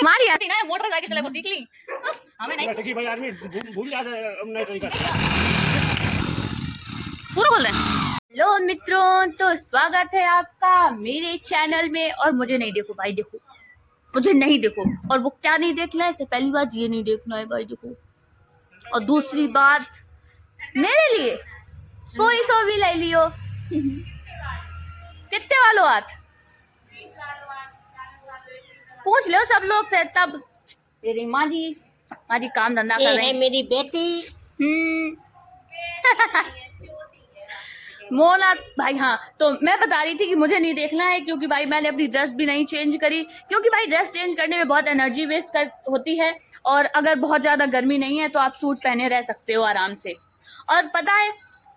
मार यार ना मोटर गाड़ी चला वो सीख ली हमें नहीं कि भाई आदमी भूल जाता है नया तरीका। पूरा बोल रहे हैं। हेलो मित्रों, तो स्वागत है आपका मेरे चैनल में। और मुझे नहीं देखो भाई, देखो मुझे नहीं देखो। और वो क्या नहीं देखना है, इससे पहली बात ये नहीं देखना है भाई, देखो। और दूसरी बात, मेरे लिए कोई सो भी ले लियो। कितने वालो हाथ पूछ लो सब लोग से, तब तेरी माँ जी काम धंधा कर रहे हैं। मेरी बेटी मोना भाई। हाँ, तो मैं बता रही थी कि मुझे नहीं देखना है, क्योंकि भाई मैंने अपनी ड्रेस भी नहीं चेंज करी, क्योंकि भाई ड्रेस चेंज करने में बहुत एनर्जी वेस्ट होती है। और अगर बहुत ज़्यादा गर्मी नहीं है तो आप सूट पहने रह सकते हो आराम से। और पता है,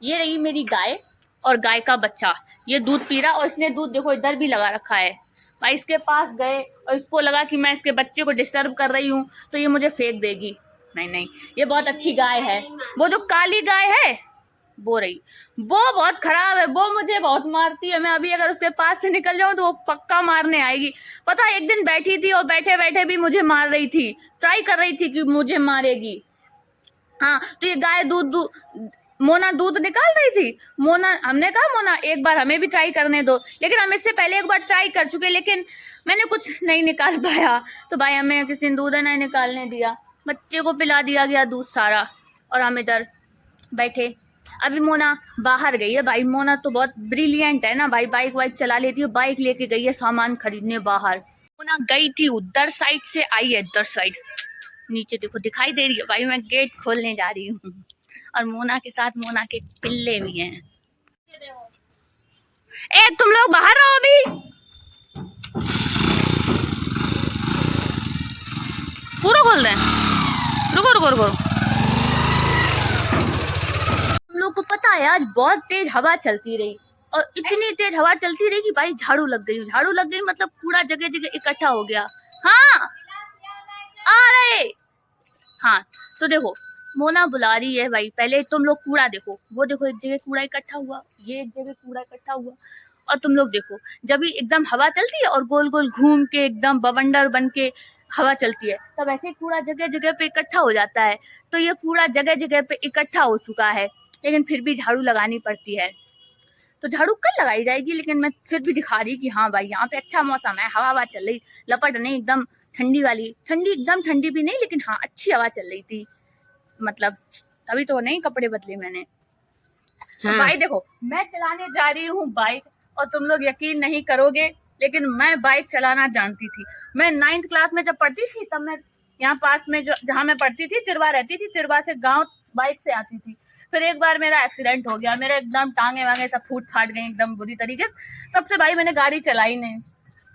ये रही मेरी गाय और गाय का बच्चा, ये दूध पी रहा। और इसने दूध देखो इधर भी लगा रखा है। भाई इसके पास गए और इसको लगा कि मैं इसके बच्चे को डिस्टर्ब कर रही हूँ तो ये मुझे फेंक देगी। नहीं, ये बहुत अच्छी गाय है। वो जो काली गाय है वो बहुत खराब है, वो मुझे बहुत मारती है। मैं अभी अगर उसके पास से निकल जाऊं तो वो पक्का मारने आएगी। पता है, एक दिन बैठी थी और बैठे बैठे भी मुझे मार रही थी, ट्राई कर रही थी कि मुझे मारेगी। हाँ, तो ये गाय मोना दूध निकाल रही थी। हमने कहा मोना एक बार हमें भी ट्राई करने दो, लेकिन हम इससे पहले एक बार ट्राई कर चुके, लेकिन मैंने कुछ नहीं निकाल पाया। तो भाई हमें किसी ने दूध नहीं निकालने दिया, बच्चे को पिला दिया गया दूध सारा, और हम इधर बैठे। अभी मोना बाहर गई है भाई। मोना तो बहुत ब्रिलियंट है ना भाई, बाइक चला लेती है। बाइक लेके गई है सामान खरीदने बाहर। मोना गई थी उधर साइड से, आई है इधर साइड। नीचे देखो दिखाई दे रही है भाई, मैं गेट खोलने जा रही हूँ। और मोना के साथ मोना के पिल्ले भी हैं। ए तुम लोग बाहर रहो अभी। पूरा खोल दें। रुको रुको रुको। तुम लोग को पता है आज बहुत तेज हवा चलती रही, और इतनी तेज हवा चलती रही कि भाई झाड़ू लग गई मतलब कूड़ा जगह जगह इकट्ठा हो गया। हाँ आ रहे। हाँ, तो देखो मोना बुला रही है भाई। पहले तुम लोग कूड़ा देखो, वो देखो एक जगह कूड़ा इकट्ठा हुआ, ये एक जगह कूड़ा इकट्ठा हुआ। और तुम लोग देखो, जब भी एकदम हवा चलती है और गोल गोल घूम के एकदम बवंडर बन के हवा चलती है, तब ऐसे कूड़ा जगह जगह पे इकट्ठा हो जाता है। तो ये कूड़ा जगह जगह पे इकट्ठा हो चुका है, लेकिन फिर भी झाड़ू लगानी पड़ती है। तो झाड़ू कल लगाई जाएगी, लेकिन मैं फिर भी दिखा रही कि हाँ भाई यहाँ पे अच्छा मौसम है, हवा चल रही, लपट नहीं, एकदम ठंडी वाली। ठंडी एकदम ठंडी भी नहीं, लेकिन हाँ अच्छी हवा चल रही थी। मतलब तभी तो नहीं कपड़े बदले मैंने। हाँ। तो भाई देखो, मैं चलाने जा रही हूँ बाइक, और तुम लोग यकीन नहीं करोगे, लेकिन मैं बाइक चलाना जानती थी। मैं 9th क्लास में जब पढ़ती थी, तब मैं यहाँ पास में जहाँ मैं पढ़ती थी, तिरवा रहती थी, तिरवा से गाँव बाइक से आती थी। फिर एक बार मेरा एक्सीडेंट हो गया, मेरे एकदम टांगे वांगे सब फूट फाट गई एकदम बुरी तरीके से। तब से भाई मैंने गाड़ी चलाई नहीं।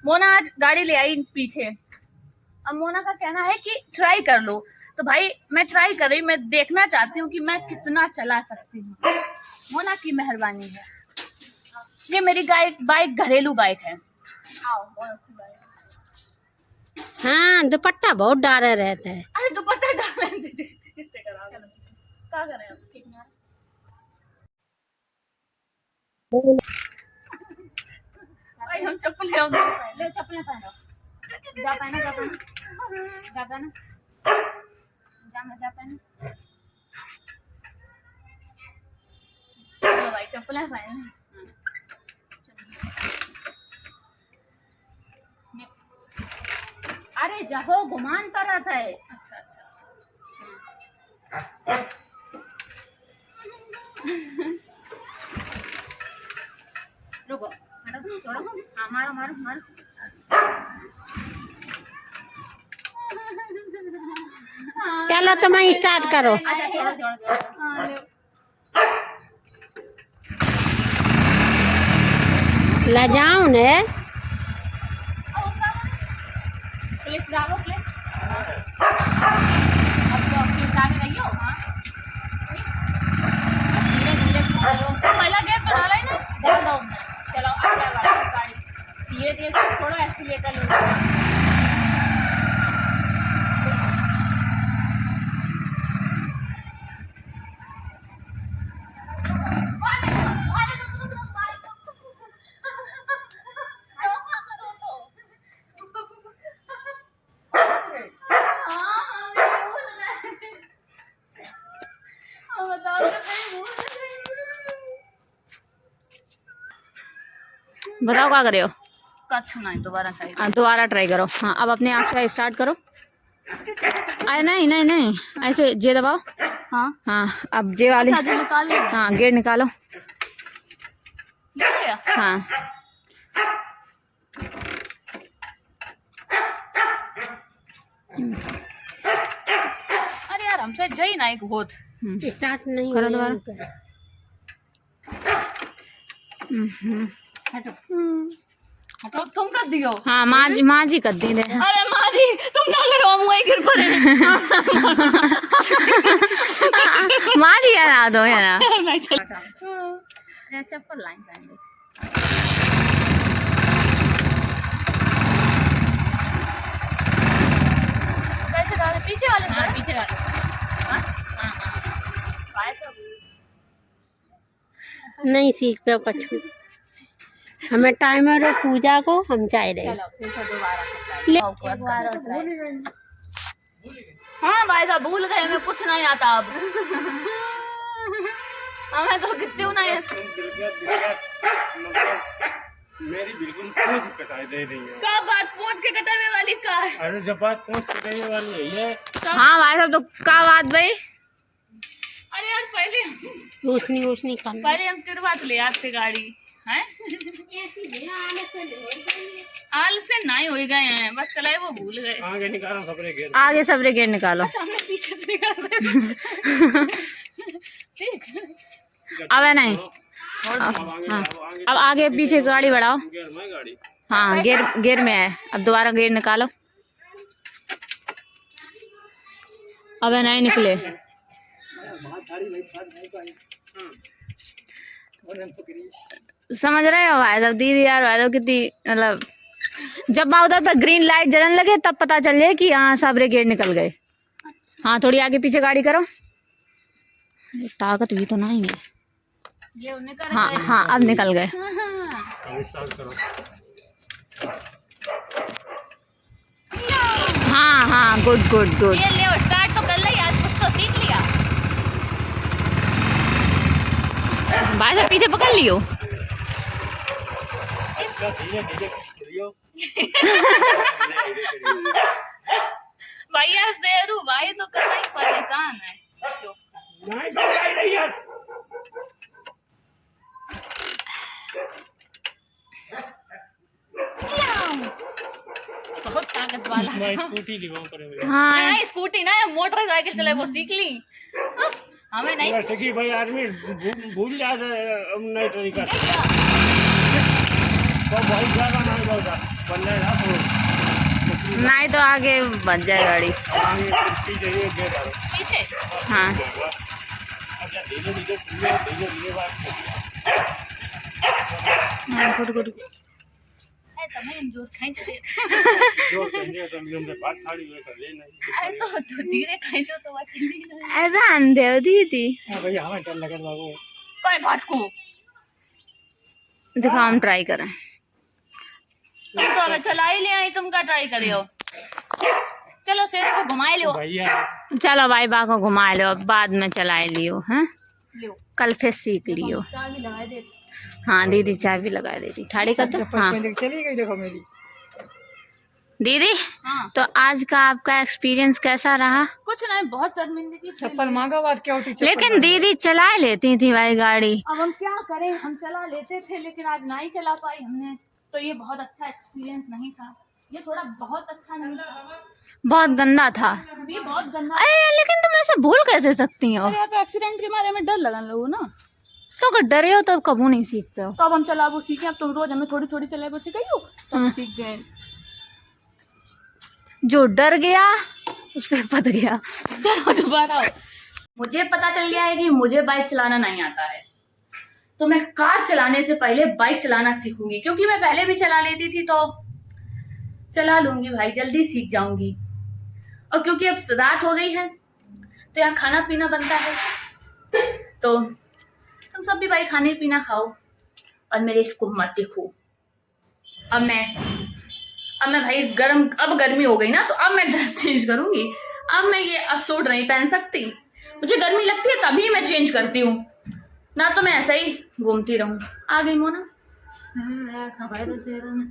मोना आज गाड़ी ले आई पीछे। अब मोना का कहना है कि ट्राई कर लो, तो भाई मैं ट्राई कर रही, मैं देखना चाहती हूँ कि मैं कितना चला सकती हूँ। मोना की मेहरबानी है। ये मेरी बाइक घरेलू बाइक है। हाँ, दुपट्टा बहुत डारे रहता है। अरे दुपट्टा डाल क्या करें भाई, हम चप्पलें पहनो। जा पहनो। चलो भाई चप्पलें पहन। अरे जाओ, घुमान कर रहा है। अच्छा रुको, छोड़ो। हाँ मारो। चलो तुम स्टार्ट करो। अच्छा छोड़ो। ले जाओ ने। क्लिप डालो, क्लिप। अब तो आपकी सामने रहियो। हाँ, धीरे चलो। पहला गेयर तो डाला ही ना, डाल दो। चलो आगे गाड़ी धीरे थोड़ा एक्सीलेटर लो। बताओ क्या करे हो? कछ नहीं, दोबारा ट्राई। दोबारा ट्राई करो। हाँ अब अपने आप से स्टार्ट करो। अरे नहीं नहीं नहीं, ऐसे जे दबाओ। हाँ हाँ अब जे वाली। अच्छा, जो निकाल लिया। हाँ गेट निकालो। निकल गया। हाँ अरे यार हमसे जई ना एक बहुत। स्टार्ट नहीं करो हुआ दोबारा। यहाँ पे। तो तुम कर दियो। हाँ माँ जी कर दी दे। अरे माँ जी तुम ना करो, हम वही गिर पड़े। माँ जी यार आ दो यार। अरे चप्पल लाइन पहन दे। कैसे डाले? पीछे वाले से? हाँ, पीछे वाले। हाँ? हाँ, हाँ। पाए तो। नहीं सीख पे कछु। हमें टाइमर और पूजा को हम चाह रहे हैं। चलो फिर से दोबारा ले। एक बार और try। हाँ भाई साहब भूल गए, हमें कुछ नहीं आता अब। हमें तो कितने नहीं है। मेरी बिल्कुल पूछ कटाई दे रही है। क्या बात पूछ के कटावे वाली का है? अरे जब बात पूछ कटाई वाली है ये। हाँ भाई साहब तो क्या बात भाई? अरे यार पहले रोशनी करना। पहले हम तिरवा ले आते गाड़ी हैं। आल से नहीं हो गए हैं, बस चलाए वो भूल गए। आगे निकालो सबरे गेट। आगे सबरे गेट निकालो। अच्छा हमने पीछे से निकाल दिया। ठीक। अब है नहीं। अब आगे पीछे गाड़ी बढ़ाओ। गाड़ी हाँ गेर में है। अब दोबारा गेर निकालो। अब है नहीं निकले। समझ रहे हो भाई साहब? दीदी यार भाई साहब कितनी मतलब, जब मैं उधर पर ग्रीन लाइट जलन लगे तब पता चल जाए कि हाँ सबरे गेट निकल गए। हाँ थोड़ी आगे पीछे गाड़ी करो। ताकत भी तो नहीं है। ये उन्हें कर हाँ हाँ अब निकल गए। हाँ हाँ गुड गुड गुड। ये ले स्टार्ट तो कर लिया, आज कुछ तो सीख लिया। भाई साहब पीछे पकड़ लियो। भैया शेरू भाई तो करना ही परेशान है। क्यों? बहुत ताकत वाला। स्कूटी दिखाओ पर हाँ नहीं स्कूटी ना, मोटरसाइकिल चले वो सीख ली। हमें नहीं सकी भाई आदमी भूल जाते नहीं तरीका तो बहुत ज्यादा नहीं होगा बनने नहीं तो आगे बढ़ जाए गाड़ी। आगे पीछे ये गेट आ पीछे। हाँ अच्छा धीरे धीरे बात हाँ गुड गुड। है तो मैं जोर खींच दे। जो कहने तो नियम से बात थाड़ी में कर लेना। अरे तो धीरे खींचो तो बात चली ना। रान दे दीदी। हां भैया हमें डर लगे बाबू कोई बात को दिखाओ हम ट्राई करें। तुम तो अबे चला ही ले आई, तुम क्या ट्राई करियो? चलो शेर को घुमाए लियो। भैया चलो भाई बा को घुमा लो, अब बाद में चलाए लियो। हैं लियो कल फिर सीख लियो। चाबी लगा दे। हाँ दीदी चाय भी लगा देती ठाड़ी का तो। हाँ चली गई देखो मेरी। दीदी हाँ तो आज का आपका एक्सपीरियंस कैसा रहा? कुछ नहीं, बहुत शर्मिंदगी। चप्पल मांगा बात क्या होती लेकिन दीदी चला लेती थी भाई गाड़ी। अब हम क्या करें, हम चला लेते थे लेकिन आज नहीं चला पाई हमने, तो ये बहुत अच्छा एक्सपीरियंस नहीं था। ये थोड़ा बहुत अच्छा नहीं था, बहुत गंदा था। ये बहुत गंदा। अरे लेकिन तुम ऐसे भूल कैसे सकती हो? अरे यार तो एक्सीडेंट के बारे में डर लगन लोगों ना, तो अगर डरे हो तो कबू नहीं सीखते हो। तो अब हम चला वो सीखे। अब तुम रोज हमें थोड़ी थोड़ी चला वो सिखाई हो तो हम सीख गए। जो डर गया उस पे पत गया। चलो दोबारा। मुझे पता चल गया है कि मुझे बाइक चलाना नहीं आता है, तो मैं कार चलाने से पहले बाइक चलाना सीखूंगी, क्योंकि मैं पहले भी चला लेती थी तो चला लूंगी भाई, जल्दी सीख जाऊंगी। और क्योंकि अब रात हो गई है तो यहाँ खाना पीना बनता है, तो तुम सब भी भाई खाने पीना खाओ और मेरे इसको मत देखो। अब मैं भाई इस अब गर्मी हो गई ना, तो अब मैं ड्रेस चेंज करूंगी। अब मैं ये अब सूट नहीं पहन सकती, मुझे गर्मी लगती है तभी मैं चेंज करती हूँ, ना तो मैं ऐसा ही घूमती रहूं। आ गई मोना। ऐसा भाई तो शहरों में